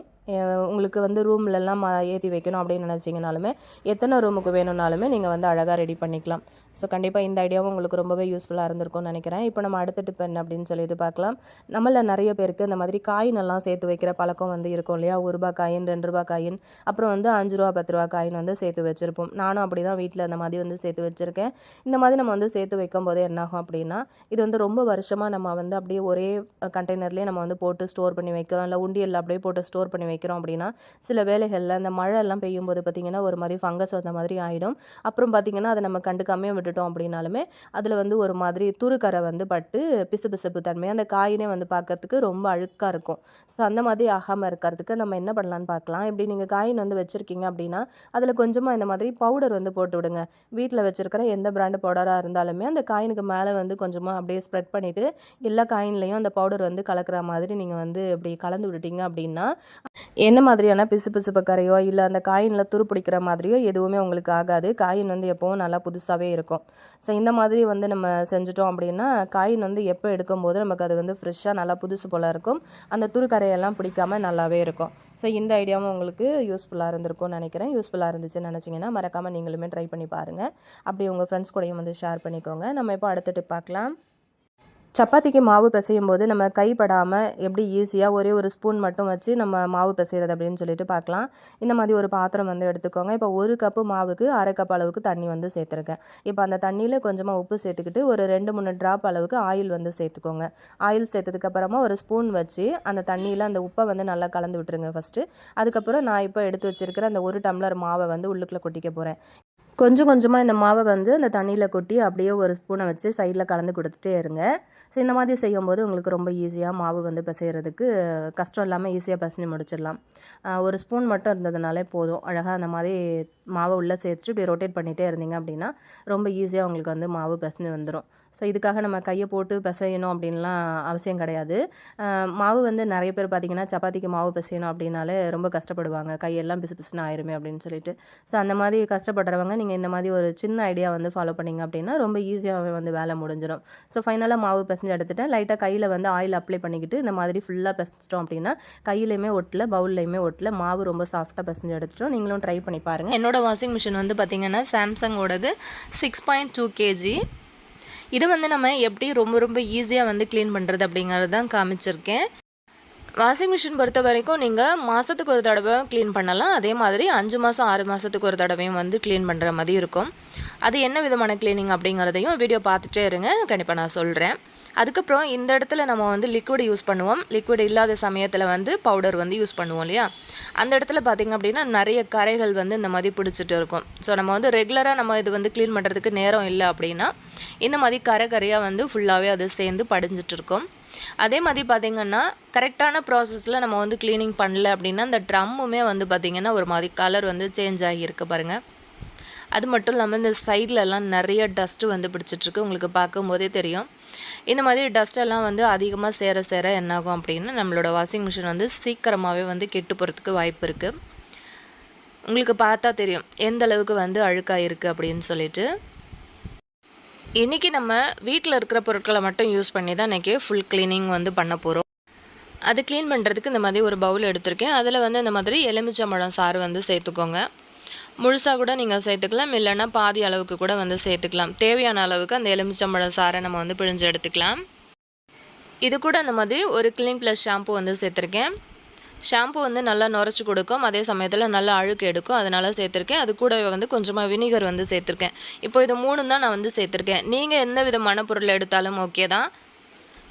உங்களுக்கு வந்து ரூம்லலாம் ஏற்றி வைக்கணும் அப்படின்னு நினச்சிங்கனாலுமே எத்தனை ரூமுக்கு வேணும்னாலுமே நீங்கள் வந்து அழகாக ரெடி பண்ணிக்கலாம். ஸோ கண்டிப்பாக இந்த ஐடியாவும் உங்களுக்கு ரொம்பவே யூஸ்ஃபுல்லாக இருந்திருக்கும்னு நினைக்கிறேன். இப்போ நம்ம அடுத்த டிப் என்ன அப்படின்னு சொல்லிட்டு பார்க்கலாம். நம்மள நிறைய பேருக்கு இந்த மாதிரி காயின் எல்லாம் சேர்த்து வைக்கிற பழக்கம் வந்து இருக்கும் இல்லையா. ₹1 காயின், ₹2 காயின், அப்புறம் வந்து ₹5 ₹10 காயின் வந்து சேர்த்து வச்சுருப்போம். நானும் அப்படி தான் வீட்டில் அந்த மாதிரி வந்து சேர்த்து வச்சுருக்கேன். இந்த மாதிரி நம்ம வந்து சேர்த்து வைக்கும்போது என்னாகும் அப்படின்னா இது வந்து ரொம்ப வருஷமாக நம்ம வந்து அப்படியே ஒரே கண்டெய்னர்லேயே நம்ம வந்து போட்டு ஸ்டோர் பண்ணி வைக்கிறோம். இல்லை உண்டியலில் அப்படியே போட்டு ஸ்டோர் பண்ணி வைக்கிறோம் அப்படின்னா சில வேளைகளில் அந்த மழை எல்லாம் பெய்யும்போது பார்த்திங்கன்னா ஒரு மாதிரி ஃபங்கஸ் வந்த மாதிரி ஆகிடும். அப்புறம் பார்த்திங்கன்னா அதை நம்ம கண்டுக்காமே விட்டுட்டோம் அப்படின்னாலுமே அதில் வந்து ஒரு மாதிரி துருக்கரை வந்து பட்டு பிசுபிசுப்பு தன்மை அந்த காயினே வந்து பார்க்கறதுக்கு ரொம்ப அழுக்காக இருக்கும். ஸோ அந்த மாதிரி ஆகாமல் இருக்கிறதுக்கு நம்ம என்ன பண்ணலான்னு பார்க்கலாம். இப்படி நீங்கள் காயின் வந்து வச்சுருக்கீங்க அப்படின்னா அதில் கொஞ்சமாக இந்த மாதிரி பவுடர் வந்து போட்டு விடுங்க. வீட்டில் வச்சுருக்கிற எந்த பிராண்டு பவுடராக இருந்தாலுமே அந்த காயினுக்கு மேலே வந்து கொஞ்சமாக அப்படியே ஸ்ப்ரெட் பண்ணிவிட்டு எல்லா காயின்லேயும் அந்த பவுடர் வந்து கலக்கிற மாதிரி நீங்கள் வந்து இப்படி கலந்து விட்டுட்டீங்க அப்படின்னா எந்த மாதிரியான பிசுபிசுப்பு கரையோ இல்லை அந்த காயினில் துரு பிடிக்கிற மாதிரியோ எதுவுமே உங்களுக்கு ஆகாது. காயின் வந்து எப்போவும் நல்லா புதுசாகவே இருக்கும். ஸோ இந்த மாதிரி வந்து நம்ம செஞ்சுட்டோம் அப்படின்னா காயின் வந்து எப்போ எடுக்கும்போது நமக்கு அது வந்து ஃப்ரெஷ்ஷாக நல்லா புதுசு போல் இருக்கும். அந்த துரு கரையெல்லாம் பிடிக்காமல் நல்லாவே இருக்கும். ஸோ இந்த ஐடியாவும் உங்களுக்கு யூஸ்ஃபுல்லாக இருந்திருக்கும்னு நினைக்கிறேன். யூஸ்ஃபுல்லாக இருந்துச்சுன்னு நினச்சிங்கன்னா மறக்காமல் நீங்களுமே ட்ரை பண்ணி பாருங்கள். அப்படி உங்கள் ஃப்ரெண்ட்ஸ் கூடயும் வந்து ஷேர் பண்ணிக்கோங்க. நம்ம இப்போ அடுத்த டிப் பார்க்கலாம். சப்பாத்திக்கு மாவு பிசையும் போது நம்ம கைப்படாமல் எப்படி ஈஸியாக ஒரே ஒரு ஸ்பூன் மட்டும் வச்சு நம்ம மாவு பிசைகிறது அப்படின்னு சொல்லிட்டு பார்க்கலாம். இந்த மாதிரி ஒரு பாத்திரம் வந்து எடுத்துக்கோங்க. இப்போ 1 கப்பு மாவுக்கு 1/2 கப் அளவுக்கு தண்ணி வந்து சேர்த்துருக்கேன். இப்போ அந்த தண்ணியில் கொஞ்சமாக உப்பு சேர்த்துக்கிட்டு ஒரு 2-3 ட்ராப் அளவுக்கு ஆயில் வந்து சேர்த்துக்கோங்க. ஆயில் சேர்த்ததுக்கப்புறமா ஒரு ஸ்பூன் வச்சு அந்த தண்ணியில் அந்த உப்பை வந்து நல்லா கலந்து விட்டுருங்க ஃபஸ்ட்டு. அதுக்கப்புறம் நான் இப்போ எடுத்து வச்சுருக்கிற அந்த 1 டம்ளர் மாவை வந்து உள்ளுக்குள்ளே கொட்டிக்க போகிறேன். கொஞ்சம் கொஞ்சமாக இந்த மாவை வந்து அந்த தண்ணியில் கொட்டி அப்படியே ஒரு ஸ்பூனை வச்சு சைடில் கலந்து கொடுத்துட்டே இருங்க. ஸோ இந்த மாதிரி செய்யும்போது உங்களுக்கு ரொம்ப ஈஸியாக மாவு வந்து பிசைகிறதுக்கு கஷ்டம் இல்லாமல் ஈஸியாக பிசைஞ்சு முடிச்சிடலாம். ஒரு ஸ்பூன் மட்டும் இருந்ததுனாலே போதும். அழகாக அந்த மாதிரி மாவை உள்ளே சேர்த்துட்டு இப்படி ரொட்டேட் பண்ணிகிட்டே இருந்தீங்க அப்படின்னா ரொம்ப ஈஸியாக உங்களுக்கு வந்து மாவு பிசைஞ்சு வந்துடும். ஸோ இதுக்காக நம்ம கையை போட்டு பிசையணும் அப்படின்லாம் அவசியம் கிடையாது. மாவு வந்து நிறைய பேர் பார்த்திங்கன்னா சப்பாத்திக்கு மாவு பிசையணும் அப்படின்னாலே ரொம்ப கஷ்டப்படுவாங்க. கையெல்லாம் பிசு பிசுன்னு ஆயிருமே அப்படின்னு சொல்லிட்டு. ஸோ அந்த மாதிரி கஷ்டப்படுறவங்க நீங்கள் இந்த மாதிரி ஒரு சின்ன ஐடியா வந்து ஃபாலோ பண்ணிங்க அப்படின்னா ரொம்ப ஈஸியாகவே வந்து வேலை முடிஞ்சிடும். ஸோ ஃபைனலாக மாவு பிசைஞ்சு எடுத்துட்டேன். லைட்டாக கையில் வந்து ஆயில் அப்ளை பண்ணிக்கிட்டு இந்த மாதிரி ஃபுல்லாக பிசைச்சிட்டோம் அப்படின்னா கையிலையுமே ஒட்டல, பவுல்லையுமே ஒட்டல, மாவு ரொம்ப சாஃப்டாக பிசைஞ்சு எடுத்துட்டோம். நீங்களும் ட்ரை பண்ணி பாருங்கள். என்னோட வாஷிங் மிஷின் வந்து பார்த்திங்கன்னா சாம்சங்கோடது 6.2 kg. இது வந்து நம்ம எப்படி ரொம்ப ஈஸியாக வந்து க்ளீன் பண்ணுறது அப்படிங்கிறது தான் காமிச்சிருக்கேன். வாஷிங் மிஷின் பொறுத்த வரைக்கும் நீங்கள் மாதத்துக்கு ஒரு தடவை க்ளீன் பண்ணலாம். அதே மாதிரி 5 மாதம் 6 மாதத்துக்கு ஒரு தடவையும் வந்து க்ளீன் பண்ணுற மாதிரி இருக்கும். அது என்ன விதமான க்ளீனிங் அப்படிங்கிறதையும் வீடியோ பார்த்துட்டே இருங்க, கண்டிப்பாக நான் சொல்கிறேன். அதுக்கப்புறம் இந்த இடத்துல நம்ம வந்து லிக்விட் யூஸ் பண்ணுவோம். லிக்விட் இல்லாத சமயத்தில் வந்து பவுடர் வந்து யூஸ் பண்ணுவோம் இல்லையா? அந்த இடத்துல பார்த்திங்க அப்படின்னா நிறைய கரைகள் வந்து இந்த மாதிரி பிடிச்சிட்டு இருக்கும். ஸோ நம்ம வந்து ரெகுலராக நம்ம இது வந்து க்ளீன் பண்ணுறதுக்கு நேரம் இல்லை அப்படின்னா இந்த மாதிரி கரையாக வந்து ஃபுல்லாகவே அது சேர்ந்து படிஞ்சிட்டு இருக்கும். அதே மாதிரி பார்த்திங்கன்னா கரெக்டான ப்ராசஸில் நம்ம வந்து க்ளீனிங் பண்ணல அப்படின்னா அந்த ட்ரம்முமே வந்து பார்த்திங்கன்னா ஒரு மாதிரி கலர் வந்து சேஞ்ச் ஆகியிருக்கு பாருங்கள். அது மட்டும் இல்லாமல் இந்த சைட்லலாம் நிறைய டஸ்ட்டு வந்து பிடிச்சிட்ருக்கு. உங்களுக்கு பார்க்கும்போதே தெரியும். இந்த மாதிரி டஸ்ட்டெல்லாம் வந்து அதிகமாக சேர என்னாகும் அப்படின்னா நம்மளோட வாஷிங் மிஷின் வந்து சீக்கிரமாகவே வந்து கெட்டு போகிறதுக்கு வாய்ப்பு இருக்குது. உங்களுக்கு பார்த்தா தெரியும் எந்த அளவுக்கு வந்து அழுக்காக இருக்குது அப்படின்னு சொல்லிட்டு. இன்றைக்கி நம்ம வீட்டில் இருக்கிற பொருட்களை மட்டும் யூஸ் பண்ணி தான் இன்றைக்கி ஃபுல் க்ளீனிங் வந்து பண்ண போகிறோம். அது க்ளீன் பண்ணுறதுக்கு இந்த மாதிரி ஒரு பவுல் எடுத்திருக்கேன். அதில் வந்து இந்த மாதிரி எலுமிச்சம்பழம் சாறு வந்து சேர்த்துக்கோங்க. முழுசாக கூட நீங்கள் சேர்த்துக்கலாம், இல்லைன்னா பாதி அளவுக்கு கூட வந்து சேர்த்துக்கலாம். தேவையான அளவுக்கு அந்த எலுமிச்சம்பழம் சாறை நம்ம வந்து பிழிஞ்சு எடுத்துக்கலாம். இது கூட அந்த மாதிரி ஒரு க்ளீன் ப்ளஸ் ஷாம்பு வந்து சேர்த்துருக்கேன். ஷாம்பு வந்து நல்லா நுரைச்சி கொடுக்கும், அதே சமயத்தில் நல்லா அழுக்கு எடுக்கும், அதனால் சேர்த்துருக்கேன். அது கூட வந்து கொஞ்சமாக வினிகர் வந்து சேர்த்துருக்கேன். இப்போ இது 3 தான் நான் வந்து சேர்த்துருக்கேன். நீங்கள் எந்த விதமான பொருள் எடுத்தாலும் ஓகே தான்.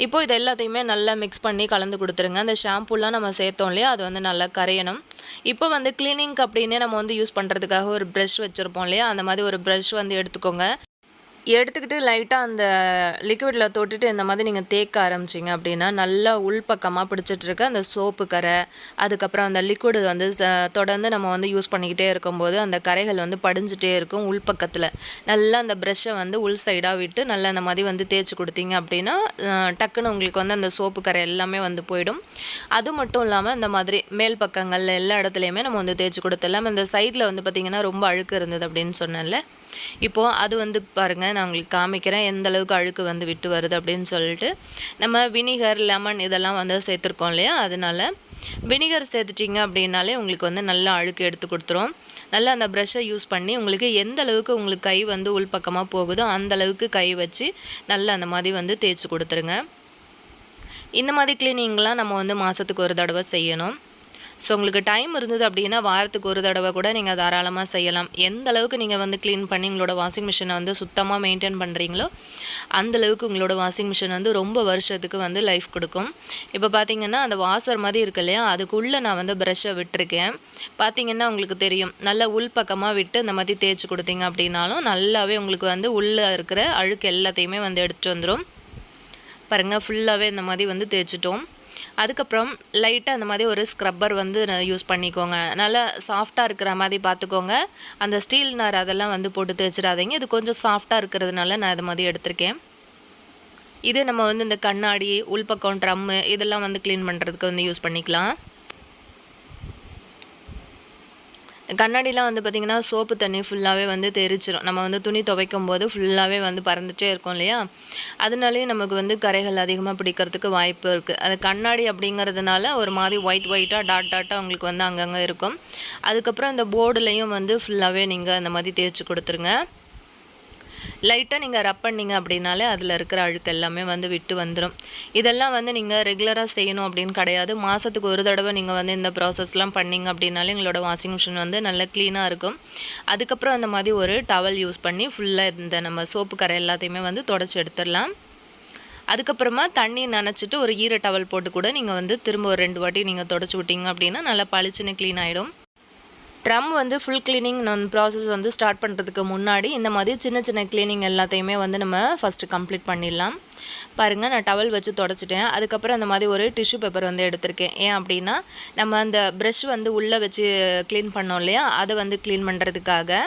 இப்போது இது எல்லாத்தையுமே நல்லா மிக்ஸ் பண்ணி கலந்து கொடுத்துருங்க. அந்த ஷாம்புலாம் நம்ம சேர்த்தோம் இல்லையா, அது வந்து நல்லா கரையணும். இப்போ வந்து க்ளீனிங்க்கு அப்படின்னே நம்ம வந்து யூஸ் பண்ணுறதுக்காக ஒரு ப்ரஷ் வச்சுருப்போம் இல்லையா, அந்த மாதிரி ஒரு ப்ரஷ் வந்து எடுத்துக்கோங்க. எடுத்துக்கிட்டு லைட்டாக அந்த லிக்விடில் தொட்டுட்டு இந்த மாதிரி நீங்கள் தேக்க ஆரம்பிச்சிங்க அப்படின்னா நல்லா உள்பக்கமாக பிடிச்சிட்ருக்க அந்த சோப்பு கரை, அதுக்கப்புறம் அந்த லிக்விடு வந்து தொடர்ந்து நம்ம வந்து யூஸ் பண்ணிக்கிட்டே இருக்கும்போது அந்த கரைகள் வந்து படிஞ்சிட்டே இருக்கும் உள்பக்கத்தில். நல்லா அந்த ப்ரெஷ்ஷை வந்து உள் சைடாக விட்டு நல்லா அந்த மாதிரி வந்து தேய்ச்சி கொடுத்தீங்க அப்படின்னா டக்குன்னு உங்களுக்கு வந்து அந்த சோப்பு கரை எல்லாமே வந்து போயிடும். அது மட்டும் இல்லாமல் இந்த மாதிரி மேல் பக்கங்கள் எல்லா இடத்துலையுமே நம்ம வந்து தேய்ச்சி கொடுத்துடலாம். அந்த சைடில் வந்து பார்த்திங்கன்னா ரொம்ப அழுக்கு இருந்தது அப்படின்னு சொன்னேன்ல, இப்போது அது வந்து பாருங்கள், நான் உங்களுக்கு காமிக்கிறேன் எந்த அளவுக்கு அழுக்கு வந்து விட்டு வருது அப்படின்னு சொல்லிட்டு. நம்ம வினிகர், லெமன் இதெல்லாம் வந்து சேர்த்துருக்கோம் இல்லையா, அதனால் வினிகர் சேர்த்துட்டிங்க அப்படின்னாலே உங்களுக்கு வந்து நல்லா அழுக்கு எடுத்து கொடுத்துரும். நல்லா அந்த ப்ரஷ்ஷை யூஸ் பண்ணி உங்களுக்கு எந்த அளவுக்கு உங்களுக்கு கை வந்து உள்பக்கமாக போகுதோ அந்த அளவுக்கு கை வச்சு நல்லா அந்த மாதிரி வந்து தேய்ச்சி கொடுத்துருங்க. இந்த மாதிரி க்ளீனிங்லாம் நம்ம வந்து மாதத்துக்கு ஒரு தடவை செய்யணும். ஸோ உங்களுக்கு டைம் இருந்தது அப்படின்னா வாரத்துக்கு ஒரு தடவை கூட நீங்கள் தாராளமாக செய்யலாம். எந்த அளவுக்கு நீங்கள் வந்து க்ளீன் பண்ணி உங்களோட வாஷிங் மிஷினை வந்து சுத்தமாக மெயின்டைன் பண்ணுறீங்களோ அந்தளவுக்கு உங்களோட வாஷிங் மிஷின் வந்து ரொம்ப வருஷத்துக்கு வந்து லைஃப் கொடுக்கும். இப்போ பார்த்தீங்கன்னா அந்த வாசர் மாதிரி இருக்கு இல்லையா, அதுக்குள்ளே நான் வந்து ப்ரஷ்ஷை விட்டுருக்கேன். பார்த்தீங்கன்னா உங்களுக்கு தெரியும், நல்லா உள்பக்கமாக விட்டு இந்த மாதிரி தேய்ச்சி கொடுத்தீங்க அப்படின்னாலும் நல்லாவே உங்களுக்கு வந்து உள்ளே இருக்கிற அழுக்கு எல்லாத்தையுமே வந்து எடுத்துகிட்டு வந்துடும். பாருங்கள், ஃபுல்லாகவே இந்த மாதிரி வந்து தேய்ச்சிட்டோம். அதுக்கப்புறம் லைட்டாக அந்த மாதிரி ஒரு ஸ்க்ரப்பர் வந்து யூஸ் பண்ணிக்கோங்க. நல்லா சாஃப்டாக இருக்கிற மாதிரி பார்த்துக்கோங்க. அந்த ஸ்டீல் நார் அதெல்லாம் வந்து போட்டு தேய்ச்சிடாதீங்க. இது கொஞ்சம் சாஃப்டாக இருக்கிறதுனால நான் இது மாதிரி எடுத்திருக்கேன். இது நம்ம வந்து இந்த கண்ணாடி, உள்பக்கம் ட்ரம்மு இதெல்லாம் வந்து க்ளீன் பண்ணுறதுக்கு வந்து யூஸ் பண்ணிக்கலாம். கண்ணாடிலாம் வந்து பார்த்திங்கன்னா சோப்பு தண்ணி ஃபுல்லாகவே வந்து தெரிச்சிடும். நம்ம வந்து துணி துவைக்கும் போது ஃபுல்லாகவே வந்து பறந்துகிட்டே இருக்கும் இல்லையா, அதனாலேயே நமக்கு வந்து கரைகள் அதிகமாக பிடிக்கிறதுக்கு வாய்ப்பு இருக்குது. அது கண்ணாடி அப்படிங்கிறதுனால ஒரு மாதிரி ஒயிட்டாக டாட்டாக உங்களுக்கு வந்து அங்கங்கே இருக்கும். அதுக்கப்புறம் இந்த போர்டுலேயும் வந்து ஃபுல்லாகவே நீங்கள் அந்த மாதிரி தேய்ச்சி கொடுத்துருங்க. லைட்டாக நீங்கள் ரப் பண்ணிங்க அப்படின்னாலே அதில் இருக்கிற அழுக்கு எல்லாமே வந்து விட்டு வந்துடும். இதெல்லாம் வந்து நீங்கள் ரெகுலராக செய்யணும் அப்படின்னு கிடையாது. மாதத்துக்கு ஒரு தடவை நீங்கள் வந்து இந்த ப்ராசஸ்லாம் பண்ணிங்க அப்படின்னாலே எங்களோட வாஷிங் மிஷின் வந்து நல்லா க்ளீனாக இருக்கும். அதுக்கப்புறம் அந்த மாதிரி ஒரு டவல் யூஸ் பண்ணி ஃபுல்லாக இந்த நம்ம சோப்பு கரை எல்லாத்தையுமே வந்து தொடச்சி எடுத்துடலாம். அதுக்கப்புறமா தண்ணி நனைச்சிட்டு ஒரு ஈர டவல் போட்டு கூட நீங்கள் வந்து திரும்ப ஒரு 2 வாட்டி நீங்கள் தொடச்சி விட்டீங்க அப்படின்னா நல்லா பளிச்சுன்னு க்ளீன் ஆகிடும். ட்ரம் வந்து ஃபுல் க்ளீனிங் ப்ராசஸ் வந்து ஸ்டார்ட் பண்ணுறதுக்கு முன்னாடி இந்த மாதிரி சின்ன சின்ன க்ளீனிங் எல்லாத்தையுமே வந்து நம்ம ஃபஸ்ட்டு கம்ப்ளீட் பண்ணிடலாம். பாருங்கள், நான் டவல் வச்சு தொடச்சிட்டேன். அதுக்கப்புறம் அந்த மாதிரி ஒரு டிஷ்யூ பேப்பர் வந்து எடுத்திருக்கேன். ஏன் அப்படின்னா நம்ம அந்த ப்ரஷ் வந்து உள்ளே வச்சு க்ளீன் பண்ணோம் இல்லையா, அதை வந்து க்ளீன் பண்ணுறதுக்காக.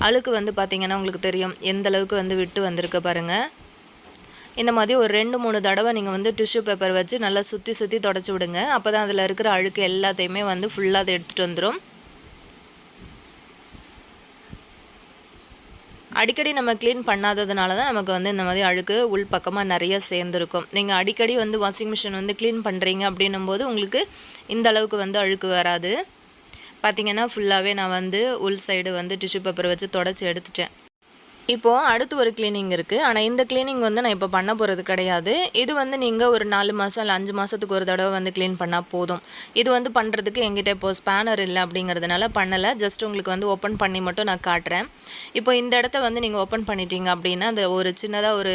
அழுக்கு வந்து பார்த்திங்கன்னா உங்களுக்கு தெரியும் எந்த அளவுக்கு வந்து விட்டு வந்திருக்கு பாருங்கள். இந்த மாதிரி ஒரு 2-3 தடவை நீங்கள் வந்து டிஷ்யூ பேப்பர் வச்சு நல்லா சுற்றி சுற்றி தொடச்சி விடுங்க. அப்போ தான் அதில் இருக்கிற அழுக்கு எல்லாத்தையுமே வந்து ஃபுல்லாக அதை எடுத்துகிட்டு வந்துடும். அடிக்கடி நம்ம க்ளீன் பண்ணாததுனால தான் நமக்கு வந்து இந்த மாதிரி அழுக்கு உள் பக்கமாக நிறைய சேர்ந்துருக்கும். நீங்கள் அடிக்கடி வந்து வாஷிங் மிஷின் வந்து க்ளீன் பண்ணுறீங்க அப்படின்னும் போது உங்களுக்கு இந்த அளவுக்கு வந்து அழுக்கு வராது. பார்த்திங்கன்னா ஃபுல்லாகவே நான் வந்து உள் சைடு வந்து டிஷ்யூ பேப்பர் வச்சு தொடச்சி எடுத்துட்டேன். இப்போது அடுத்து ஒரு க்ளீனிங் இருக்குது. ஆனால் இந்த க்ளீனிங் வந்து நான் இப்போ பண்ண போகிறது கிடையாது. இது வந்து நீங்கள் ஒரு 4 மாதம் இல்லை 5 மாதத்துக்கு ஒரு தடவை வந்து க்ளீன் பண்ணால் போதும். இது வந்து பண்ணுறதுக்கு என்கிட்ட இப்போது ஸ்பேனர் இல்லை அப்படிங்கிறதுனால பண்ணலை. ஜஸ்ட் உங்களுக்கு வந்து ஓப்பன் பண்ணி மட்டும் நான் காட்டுறேன். இப்போ இந்த இடத்த வந்து நீங்கள் ஓப்பன் பண்ணிட்டீங்க அப்படின்னா அந்த ஒரு சின்னதாக ஒரு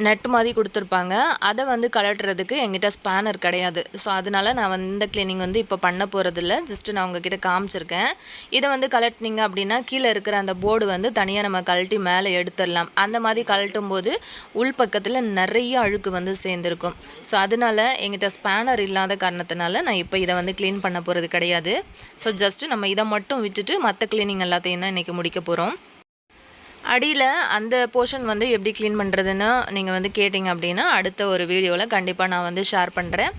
நெட் மாதிரி கொடுத்துருப்பாங்க. அதை வந்து கலட்டுறதுக்கு என்கிட்ட ஸ்பேனர் கிடையாது. ஸோ அதனால் நான் வந்து இந்த க்ளீனிங் வந்து இப்போ பண்ண போகிறதில்ல. ஜஸ்ட்டு நான் உங்ககிட்ட காமிச்சிருக்கேன். இதை வந்து கலட்டினீங்க அப்படின்னா கீழே இருக்கிற அந்த போர்டு வந்து தனியாக நம்ம கழட்டி மேலே எடுத்துடலாம். அந்த மாதிரி கழட்டும் போது உள் பக்கத்தில் நிறைய அழுக்கு வந்து சேர்ந்துருக்கும். ஸோ அதனால் என்கிட்ட ஸ்பேனர் இல்லாத காரணத்தினால நான் இப்போ இதை வந்து க்ளீன் பண்ண போகிறது கிடையாது. ஸோ ஜஸ்ட்டு நம்ம இதை மட்டும் விட்டுட்டு மற்ற க்ளீனிங் எல்லாத்தையும் தான் இன்றைக்கி முடிக்க போகிறோம். அடியில் அந்த போர்ஷன் வந்து எப்படி க்ளீன் பண்ணுறதுன்னு நீங்கள் வந்து கேட்டிங்க அப்படின்னா அடுத்த ஒரு வீடியோவில் கண்டிப்பாக நான் வந்து ஷேர் பண்ணுறேன்.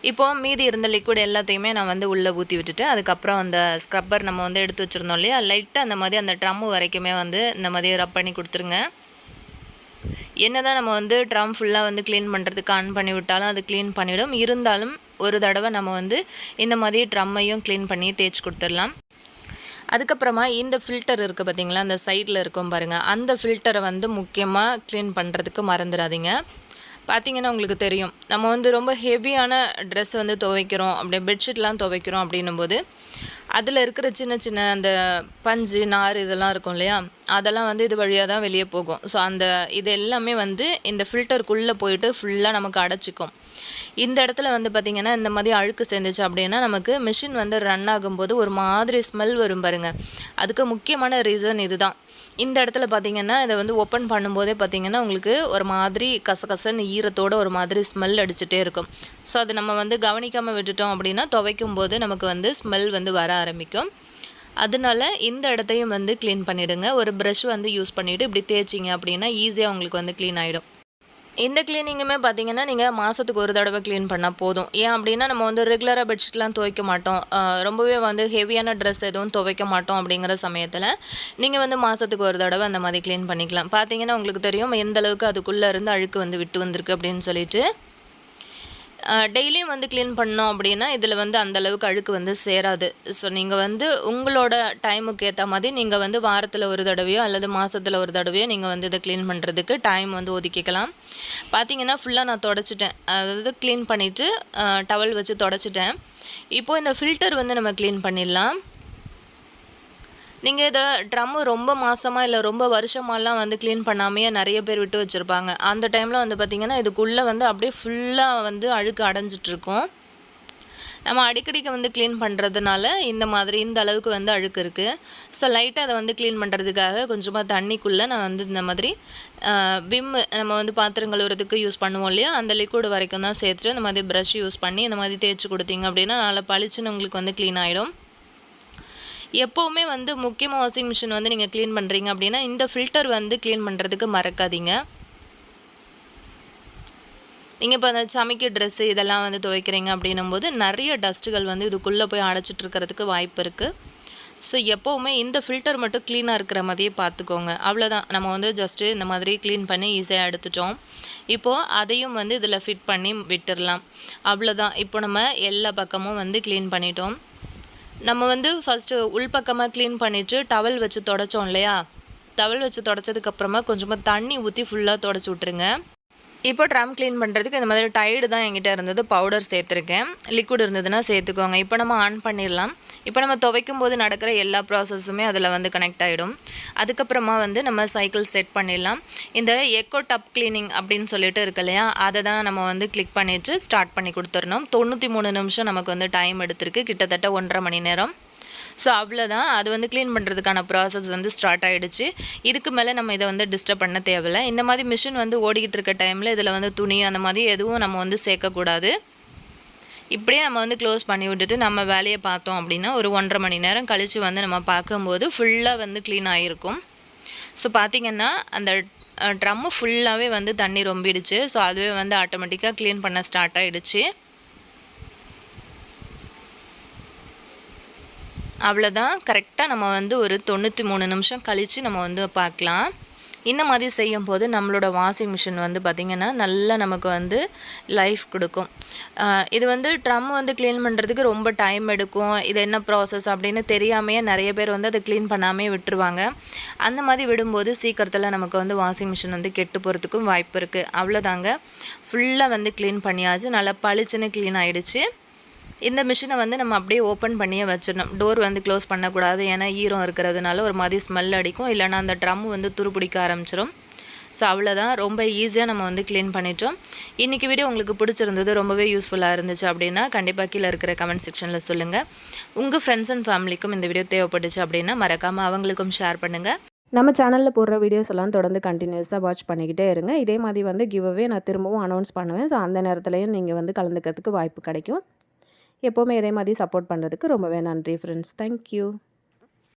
இப்போது மீதி இருந்த லிக்விட் எல்லாத்தையுமே நான் வந்து உள்ளே ஊற்றி விட்டுட்டு அதுக்கப்புறம் அந்த ஸ்க்ரப்பர் நம்ம வந்து எடுத்து வச்சுருந்தோம் இல்லையா, லைட்டாக அந்த மாதிரி அந்த ட்ரம்மு வரைக்குமே வந்து இந்த மாதிரி ரப் பண்ணி கொடுத்துருங்க. என்ன தான் நம்ம வந்து ட்ரம் ஃபுல்லாக வந்து க்ளீன் பண்ணுறதுக்கு ஆன் பண்ணி விட்டாலும் அது க்ளீன் பண்ணிவிடும். இருந்தாலும் ஒரு தடவை நம்ம வந்து இந்த மாதிரி ட்ரம்மையும் க்ளீன் பண்ணி தேய்ச்சி கொடுத்துடலாம். அதுக்கப்புறமா இந்த ஃபில்டர் இருக்குது பார்த்திங்களா, அந்த சைடில் இருக்கும் பாருங்கள், அந்த ஃபில்டரை வந்து முக்கியமாக க்ளீன் பண்ணுறதுக்கு மறந்துடாதீங்க. பார்த்திங்கன்னா உங்களுக்கு தெரியும் நம்ம வந்து ரொம்ப ஹெவியான ட்ரெஸ் வந்து துவைக்கிறோம், அப்படியே பெட்ஷீட்லாம் துவைக்கிறோம் அப்படின்னும் போது அதில் இருக்கிற சின்ன சின்ன அந்த பஞ்சு நார் இதெல்லாம் இருக்கும் இல்லையா, அதெல்லாம் வந்து இது வழியாக தான் வெளியே போகும். ஸோ அந்த இது எல்லாமே வந்து இந்த ஃபில்டருக்குள்ளே போயிட்டு ஃபுல்லாக நமக்கு அடைச்சிக்கும். இந்த இடத்துல வந்து பார்த்திங்கன்னா இந்த மாதிரி அழுக்கு சேர்ந்துச்சு அப்படின்னா நமக்கு மிஷின் வந்து ரன் ஆகும்போது ஒரு மாதிரி ஸ்மெல் வரும் பாருங்கள். அதுக்கு முக்கியமான ரீசன் இதுதான். இந்த இடத்துல பார்த்திங்கன்னா இதை வந்து ஓப்பன் பண்ணும்போதே பார்த்திங்கன்னா உங்களுக்கு ஒரு மாதிரி கசகசன்னு ஈரத்தோடு ஒரு மாதிரி ஸ்மெல் அடிச்சுட்டே இருக்கும். ஸோ அது நம்ம வந்து கவனிக்காமல் விட்டுட்டோம் அப்படின்னா துவைக்கும் போது நமக்கு வந்து ஸ்மெல் வந்து வர ஆரம்பிக்கும். அதனால இந்த இடத்தையும் வந்து க்ளீன் பண்ணிவிடுங்க. ஒரு ப்ரஷ் வந்து யூஸ் பண்ணிவிட்டு இப்படி தேய்ச்சிங்க அப்படின்னா ஈஸியாக உங்களுக்கு வந்து க்ளீன் ஆகிடும். இந்த க்ளீனிங்குமே பார்த்திங்கன்னா நீங்கள் மாதத்துக்கு ஒரு தடவை க்ளீன் பண்ணால் போதும். ஏன் அப்படின்னா நம்ம வந்து ரெகுலராக பெட்ஷீட்லாம் துவைக்க மாட்டோம், ரொம்பவே வந்து ஹெவியான ட்ரெஸ் எதுவும் துவைக்க மாட்டோம். அப்படிங்கிற சமயத்தில் நீங்கள் வந்து மாதத்துக்கு ஒரு தடவை அந்த மாதிரி க்ளீன் பண்ணிக்கலாம். பார்த்திங்கன்னா உங்களுக்கு தெரியும் எந்த அளவுக்கு அதுக்குள்ளே இருந்து அழுக்கு வந்து விட்டு வந்திருக்கு அப்படின்னு சொல்லிட்டு. டெய்லியும் வந்து க்ளீன் பண்ணோம் அப்படின்னா இதில் வந்து அந்தளவுக்கு அழுக்கு வந்து சேராது. ஸோ நீங்கள் வந்து உங்களோட டைமுக்கு ஏற்ற மாதிரி நீங்கள் வந்து வாரத்தில் ஒரு தடவையோ அல்லது மாதத்தில் ஒரு தடவையோ நீங்கள் வந்து இதை க்ளீன் பண்ணுறதுக்கு டைம் வந்து ஒதுக்கிக்கலாம். பார்த்திங்கன்னா ஃபுல்லாக நான் தொடச்சிட்டேன், அதாவது க்ளீன் பண்ணிவிட்டு டவல் வச்சு தொடச்சிட்டேன். இப்போது இந்த ஃபில்டர் வந்து நம்ம க்ளீன் பண்ணிடலாம். நீங்கள் இதை ட்ரம்மு ரொம்ப மாதமாக இல்லை ரொம்ப வருஷமாலாம் வந்து க்ளீன் பண்ணாமையே நிறைய பேர் விட்டு வச்சுருப்பாங்க. அந்த டைமில் வந்து பார்த்திங்கன்னா இதுக்குள்ளே வந்து அப்படியே ஃபுல்லாக வந்து அழுக்கு அடைஞ்சிட்ருக்கும். நம்ம அடிக்கடிக்கு வந்து க்ளீன் பண்ணுறதுனால இந்த மாதிரி இந்த அளவுக்கு வந்து அழுக்கு இருக்குது. ஸோ லைட்டாக அதை வந்து க்ளீன் பண்ணுறதுக்காக கொஞ்சமாக தண்ணிக்குள்ளே நான் வந்து இந்த மாதிரி விம்மு நம்ம வந்து பாத்திரம் கழுவுறதுக்கு யூஸ் பண்ணுவோம் இல்லையா, அந்த லிக்விட் வரைக்கும் தான் சேர்த்துட்டு இந்த மாதிரி ப்ரஷ் யூஸ் பண்ணி இந்த மாதிரி தேய்ச்சி கொடுத்தீங்க அப்படின்னா நல்லா பளிச்சுன்னு உங்களுக்கு வந்து க்ளீன் ஆகிடும். எப்போவுமே வந்து முக்கியமாக வாஷிங் மிஷின் வந்து நீங்கள் க்ளீன் பண்ணுறீங்க அப்படின்னா இந்த ஃபில்டர் வந்து க்ளீன் பண்ணுறதுக்கு மறக்காதீங்க. நீங்கள் இப்போ அந்த சமைக்க ட்ரெஸ்ஸு இதெல்லாம் வந்து துவைக்கிறீங்க அப்படின்னும் போது நிறைய டஸ்ட்டுகள் வந்து இதுக்குள்ளே போய் அடைச்சிட்ருக்கிறதுக்கு வாய்ப்பு இருக்குது. ஸோ எப்போவுமே இந்த ஃபில்டர் மட்டும் க்ளீனாக இருக்கிற மாதிரியே பார்த்துக்கோங்க. அவ்வளோதான், நம்ம வந்து ஜஸ்ட்டு இந்த மாதிரி க்ளீன் பண்ணி ஈஸியாக எடுத்துட்டோம். இப்போது அதையும் வந்து இதில் ஃபிட் பண்ணி விட்டுடலாம். அவ்வளோதான், இப்போ நம்ம எல்லா பக்கமும் வந்து க்ளீன் பண்ணிட்டோம். நம்ம வந்து ஃபஸ்ட்டு உள்பக்கமாக க்ளீன் பண்ணிவிட்டு டவல் வச்சு தொடச்சோம் இல்லையா, டவல் வச்சு தொடச்சதுக்கப்புறமா கொஞ்சமாக தண்ணி ஊற்றி ஃபுல்லாக தொடச்சி விட்ருங்க. இப்போ ட்ரம் க்ளீன் பண்ணுறதுக்கு இந்த மாதிரி டைடு தான் என்கிட்ட இருந்தது, பவுடர் சேர்த்துருக்கேன். லிக்விட் இருந்ததுன்னா சேர்த்துக்கோங்க. இப்போ நம்ம ஆன் பண்ணிடலாம். இப்போ நம்ம துவைக்கும் போது நடக்கிற எல்லா ப்ராசஸுமே அதில் வந்து கனெக்ட் ஆகிடும். அதுக்கப்புறமா வந்து நம்ம சைக்கிள் செட் பண்ணிடலாம். இந்த எக்கோ டப் க்ளீனிங் அப்படின்னு சொல்லிட்டு இருக்கு இல்லையா, அதை தான் நம்ம வந்து கிளிக் பண்ணிவிட்டு ஸ்டார்ட் பண்ணி கொடுத்துடணும். 93 நிமிஷம் நமக்கு வந்து டைம் எடுத்திருக்கு, கிட்டத்தட்ட 1.5 மணி நேரம். ஸோ அவ்வளோதான், அது வந்து க்ளீன் பண்ணுறதுக்கான ப்ராசஸ் வந்து ஸ்டார்ட் ஆகிடுச்சு. இதுக்கு மேலே நம்ம இதை வந்து டிஸ்டர்ப் பண்ண தேவையில்லை. இந்த மாதிரி மிஷின் வந்து ஓடிக்கிட்டு இருக்க டைமில் இதில் வந்து துணி அந்த மாதிரி எதுவும் நம்ம வந்து சேர்க்கக்கூடாது. இப்படியே நம்ம வந்து க்ளோஸ் பண்ணி விட்டுட்டு நம்ம வேலையை பார்த்தோம் அப்படின்னா ஒரு 1.5 மணி நேரம் கழித்து வந்து நம்ம பார்க்கும்போது ஃபுல்லாக வந்து க்ளீன் ஆகிருக்கும். ஸோ பார்த்திங்கன்னா அந்த ட்ரம்மு ஃபுல்லாகவே வந்து தண்ணி ரொம்பிடுச்சு. ஸோ அதுவே வந்து ஆட்டோமேட்டிக்காக க்ளீன் பண்ண ஸ்டார்ட் ஆகிடுச்சு. அவ்வளோதான், கரெக்டாக நம்ம வந்து ஒரு 93 நிமிஷம் கழித்து நம்ம வந்து பார்க்கலாம். இந்த மாதிரி செய்யும் போது நம்மளோட வாஷிங் மிஷின் வந்து பார்த்திங்கன்னா நல்லா நமக்கு வந்து லைஃப் கொடுக்கும். இது வந்து ட்ரம் வந்து க்ளீன் பண்ணுறதுக்கு ரொம்ப டைம் எடுக்கும். இது என்ன ப்ராசஸ் அப்படின்னு தெரியாமையே நிறைய பேர் வந்து அதை க்ளீன் பண்ணாமே விட்டுருவாங்க. அந்த மாதிரி விடும்போது சீக்கிரத்தில் நமக்கு வந்து வாஷிங் மிஷின் வந்து கெட்டு போகிறதுக்கும் வாய்ப்பு இருக்குது. அவ்வளோதாங்க, ஃபுல்லாக வந்து க்ளீன் பண்ணியாச்சு. நல்லா பளிச்சுன்னு க்ளீன் ஆகிடுச்சு. இந்த மிஷினை வந்து நம்ம அப்படியே ஓப்பன் பண்ணியே வச்சிடணும். டோர் வந்து க்ளோஸ் பண்ணக்கூடாது, ஏன்னா ஈரம் இருக்கிறதுனால ஒரு மாதிரி ஸ்மெல் அடிக்கும், இல்லைனா அந்த ட்ரம் வந்து துருப்பிடிக்க ஆரம்பிச்சிடும். ஸோ அவ்வளோதான், ரொம்ப ஈஸியாக நம்ம வந்து க்ளீன் பண்ணிட்டோம். இன்றைக்கி வீடியோ உங்களுக்கு பிடிச்சிருந்தது, ரொம்பவே யூஸ்ஃபுல்லாக இருந்துச்சு அப்படின்னா கண்டிப்பாக கீழே இருக்கிற கமெண்ட் செக்ஷனில் சொல்லுங்கள். உங்கள் ஃப்ரெண்ட்ஸ் அண்ட் ஃபேமிலிக்கும் இந்த வீடியோ தேவைப்பட்டுச்சு அப்படின்னா மறக்காமல் அவங்களுக்கும் ஷேர் பண்ணுங்கள். நம்ம சேனலில் போடுற வீடியோஸ் எல்லாம் தொடர்ந்து கண்டினியூஸாக வாட்ச் பண்ணிக்கிட்டே இருங்க. இதே மாதிரி வந்து கிவ்அவே நான் திரும்பவும் அனௌன்ஸ் பண்ணுவேன். ஸோ அந்த நேரத்துலையும் நீங்கள் வந்து கலந்துக்கிறதுக்கு வாய்ப்பு கிடைக்கும். எப்போவுமே இதே மாதிரி சப்போர்ட் பண்ணுறதுக்கு ரொம்பவே நன்றி ஃப்ரெண்ட்ஸ். தேங்க்யூ.